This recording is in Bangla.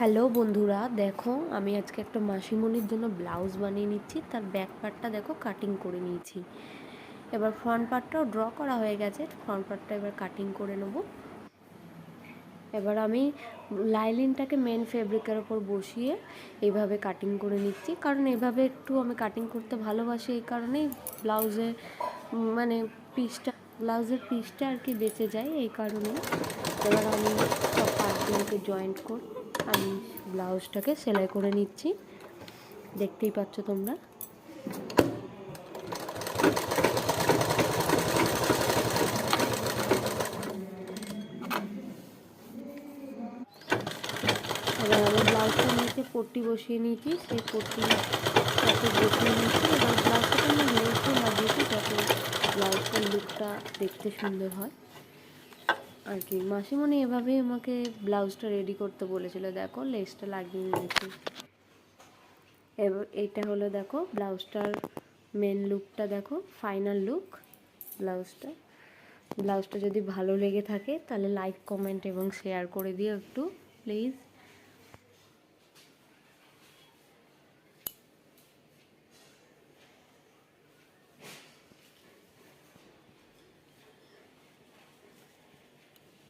হ্যালো বন্ধুরা, দেখো আমি আজকে একটা মাসিমণির জন্য ব্লাউজ বানিয়ে নিচ্ছি। তার ব্যাক পার্টটা দেখো কাটিং করে নিয়েছি। এবার ফ্রন্ট পার্টটাও ড্র করা হয়ে গেছে, ফ্রন্ট পার্টটা এবার কাটিং করে নেব। এবার আমি লাইলিনটাকে মেন ফেব্রিকের ওপর বসিয়ে এইভাবে কাটিং করে নিচ্ছি, কারণ এভাবে একটু আমি কাটিং করতে ভালোবাসি। এই কারণেই ব্লাউজে মানে ব্লাউজের পিসটা আর কি বেঁচে যায়, এই কারণে। এবার আমি সব পার্টগুলোকে জয়েন্ট করে আমি ব্লাউজটাকে সেলাই করে নিচ্ছি, দেখতেই পাচ্ছ তোমরা। এবার আমি ব্লাউজটার নিচে পট্টি বসিয়ে নিয়েছি, সেই পট্টিটাকে বসিয়ে নিয়েছি। এবার ব্লাউজটাকে আমি লেসও লাগিয়েছি, যাতে ব্লাউজটার লুকটা দেখতে সুন্দর হয় আর কি। মাসিমণি এভাবেই আমাকে ব্লাউজটা রেডি করতে বলেছিল। দেখো লেসটা লাগিয়ে নিয়েছি। এবার এইটা হলো দেখো ব্লাউজটার মেন লুকটা, দেখো ফাইনাল লুক ব্লাউজটা যদি ভালো লেগে থাকে তাহলে লাইক, কমেন্ট এবং শেয়ার করে দিও একটু প্লিজ।